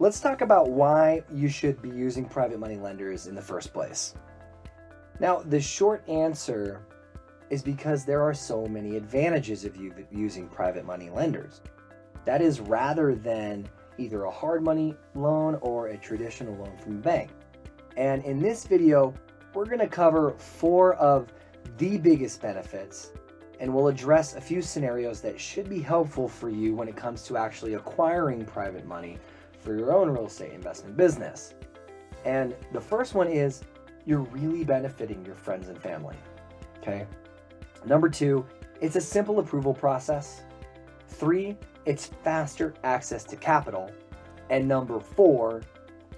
Let's talk about why you should be using private money lenders in the first place. Now, the short answer is because there are so many advantages of you using private money lenders. That is, rather than either a hard money loan or a traditional loan from a bank. And in this video, we're going to cover 4 of the biggest benefits, and we'll address a few scenarios that should be helpful for you when it comes to actually acquiring private money for your own real estate investment business. And the first one is you're really benefiting your friends and family. Okay. Number 2, it's a simple approval process. 3, it's faster access to capital. And number 4,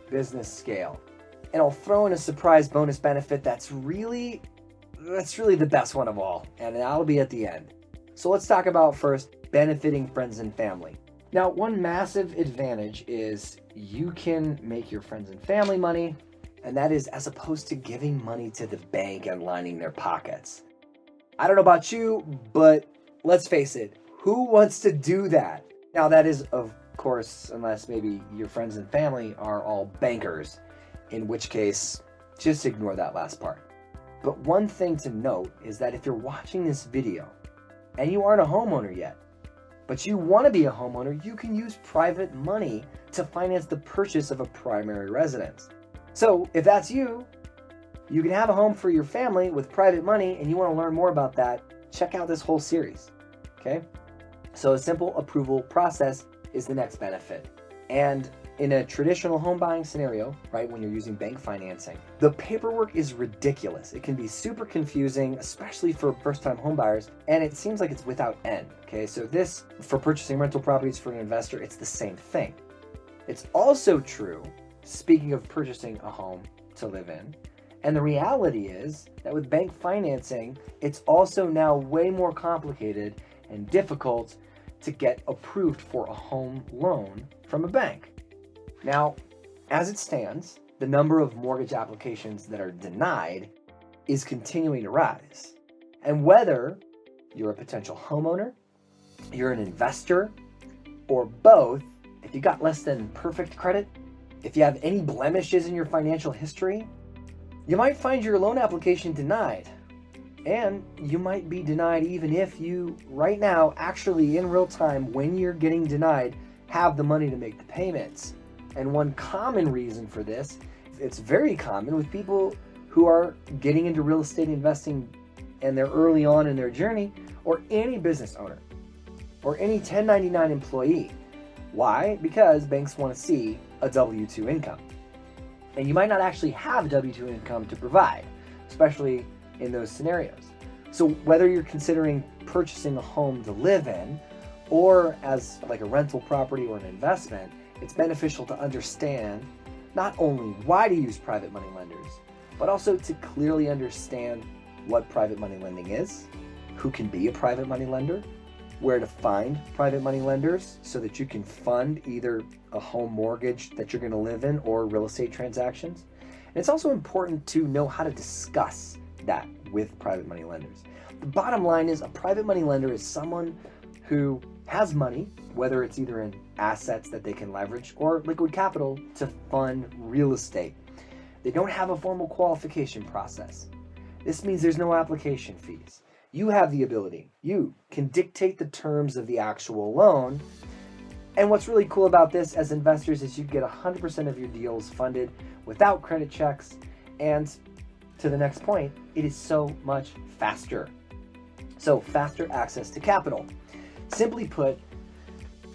business scale. And I'll throw in a surprise bonus benefit that's really the best one of all, and that'll be at the end. So let's talk about first benefiting friends and family. Now, one massive advantage is you can make your friends and family money, and that is as opposed to giving money to the bank and lining their pockets. I don't know about you, but let's face it, who wants to do that? Now, that is, of course, unless maybe your friends and family are all bankers, in which case, just ignore that last part. But one thing to note is that if you're watching this video and you aren't a homeowner yet, but you want to be a homeowner, you can use private money to finance the purchase of a primary residence. So if that's you, you can have a home for your family with private money, and you want to learn more about that, check out this whole series. Okay? So a simple approval process is the next benefit. And in a traditional home buying scenario, right, when you're using bank financing, the paperwork is ridiculous. It can be super confusing, especially for first-time home buyers, and it seems like it's without end. Okay, so this, for purchasing rental properties for an investor, it's the same thing. It's also true, speaking of purchasing a home to live in, and the reality is that with bank financing, it's also now way more complicated and difficult to get approved for a home loan from a bank. Now, as it stands, the number of mortgage applications that are denied is continuing to rise. And whether you're a potential homeowner, you're an investor, or both, if you got less than perfect credit, if you have any blemishes in your financial history, you might find your loan application denied. And you might be denied even if you, right now, actually in real time, when you're getting denied, have the money to make the payments. And one common reason for this, it's very common with people who are getting into real estate investing and they're early on in their journey, or any business owner, or any 1099 employee. Why? Because banks want to see a W-2 income. And you might not actually have W-2 income to provide, especially in those scenarios. So whether you're considering purchasing a home to live in, or as like a rental property or an investment, it's beneficial to understand not only why to use private money lenders, but also to clearly understand what private money lending is, who can be a private money lender, where to find private money lenders so that you can fund either a home mortgage that you're going to live in or real estate transactions. And it's also important to know how to discuss that with private money lenders. The bottom line is a private money lender is someone who has money, whether it's either in assets that they can leverage or liquid capital to fund real estate. They don't have a formal qualification process. This means there's no application fees. You have the ability. You can dictate the terms of the actual loan. And what's really cool about this as investors is you get 100% of your deals funded without credit checks. And to the next point, it is so much faster. So faster access to capital. Simply put,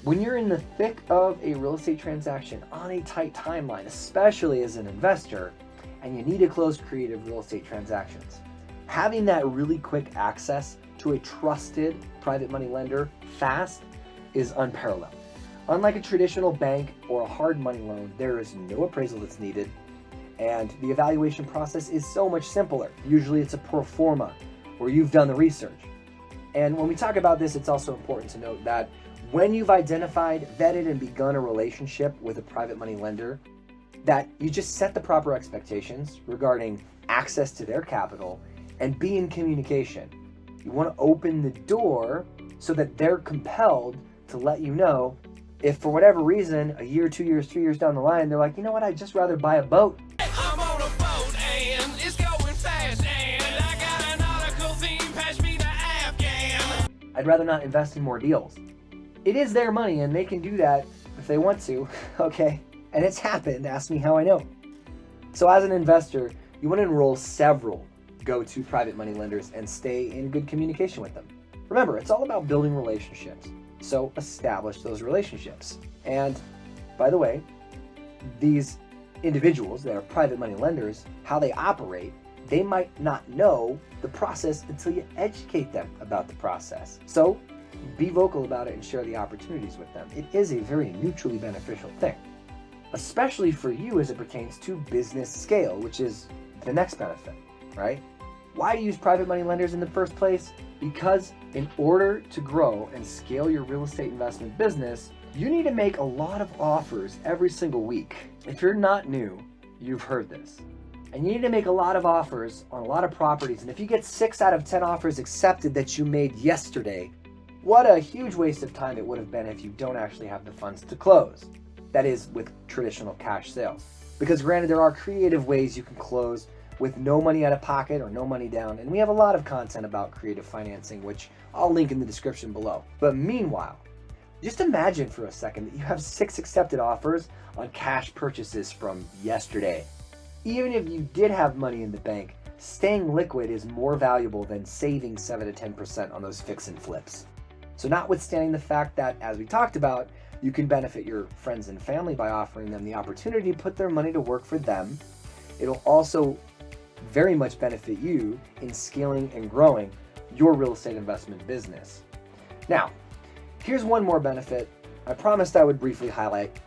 when you're in the thick of a real estate transaction on a tight timeline, especially as an investor, and you need to close creative real estate transactions, having that really quick access to a trusted private money lender fast is unparalleled. Unlike a traditional bank or a hard money loan, there is no appraisal that's needed, and the evaluation process is so much simpler. Usually it's a pro forma where you've done the research. And when we talk about this, it's also important to note that when you've identified, vetted, and begun a relationship with a private money lender, that you just set the proper expectations regarding access to their capital and be in communication. You want to open the door so that they're compelled to let you know If for whatever reason, a year, 2 years, 3 years down the line, they're like, you know what, I'd just rather buy a boat. I'm on a boat and it's going fast and I got an article theme, pass me the Afghan. I'd rather not invest in more deals. It is their money and they can do that if they want to, okay? And it's happened, ask me how I know. So as an investor, you want to enroll several go-to private money lenders and stay in good communication with them. Remember, it's all about building relationships. So establish those relationships. And by the way, these individuals that are private money lenders, how they operate, they might not know the process until you educate them about the process. So be vocal about it and share the opportunities with them. It is a very mutually beneficial thing, especially for you as it pertains to business scale, which is the next benefit, right? Why use private money lenders in the first place? Because in order to grow and scale your real estate investment business, you need to make a lot of offers every single week. If you're not new, you've heard this. And you need to make a lot of offers on a lot of properties. And if you get 6 out of 10 offers accepted that you made yesterday, what a huge waste of time it would have been if you don't actually have the funds to close. That is with traditional cash sales. Because granted, there are creative ways you can close with no money out of pocket or no money down. And we have a lot of content about creative financing, which I'll link in the description below. But meanwhile, just imagine for a second that you have 6 accepted offers on cash purchases from yesterday. Even if you did have money in the bank, staying liquid is more valuable than saving 7 to 10% on those fix and flips. So notwithstanding the fact that, as we talked about, you can benefit your friends and family by offering them the opportunity to put their money to work for them, it'll also very much benefit you in scaling and growing your real estate investment business. Now, here's one more benefit I promised I would briefly highlight.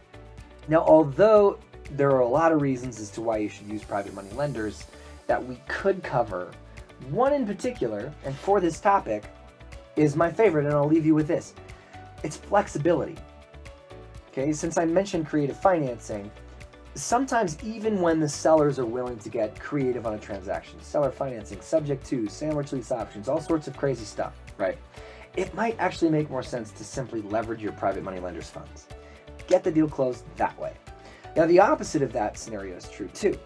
Now, although there are a lot of reasons as to why you should use private money lenders that we could cover, one in particular, and for this topic, is my favorite, and I'll leave you with this. It's flexibility. Okay, since I mentioned creative financing, sometimes even when the sellers are willing to get creative on a transaction, seller financing, subject to, sandwich lease options, all sorts of crazy stuff, right? It might actually make more sense to simply leverage your private money lender's funds. Get the deal closed that way. Now, the opposite of that scenario is true too.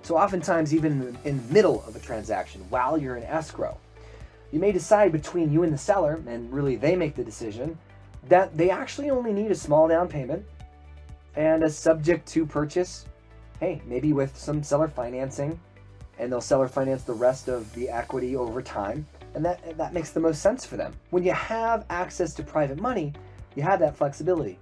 So oftentimes, even in the middle of a transaction, while you're in escrow, you may decide between you and the seller, and really they make the decision, that they actually only need a small down payment and a subject to purchase, hey, maybe with some seller financing, and they'll seller finance the rest of the equity over time, and that makes the most sense for them. When you have access to private money, you have that flexibility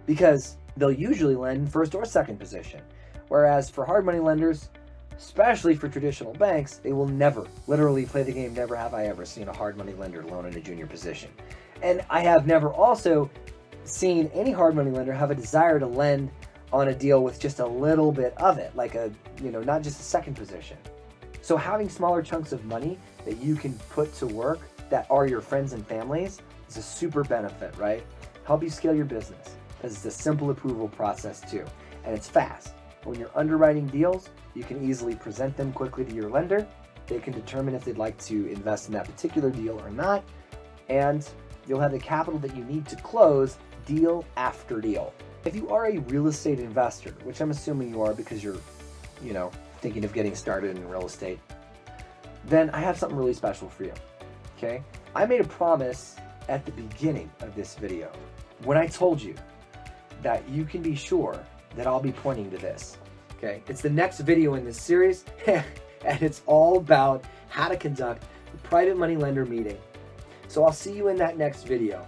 because they'll usually lend in first or second position, whereas for hard money lenders, especially for traditional banks, they will never, literally play the game, never have I ever seen a hard money lender loan in a junior position. And I have never also seen any hard money lender have a desire to lend on a deal with just a little bit of it, like not just a second position. So having smaller chunks of money that you can put to work that are your friends and families is a super benefit, right? Help you scale your business because it's a simple approval process too, and it's fast. When you're underwriting deals, you can easily present them quickly to your lender. They can determine if they'd like to invest in that particular deal or not, and you'll have the capital that you need to close deal after deal. If you are a real estate investor, which I'm assuming you are because you're, thinking of getting started in real estate, then I have something really special for you, okay? I made a promise at the beginning of this video when I told you that you can be sure that I'll be pointing to this, okay? It's the next video in this series, and it's all about how to conduct a private money lender meeting. So I'll see you in that next video.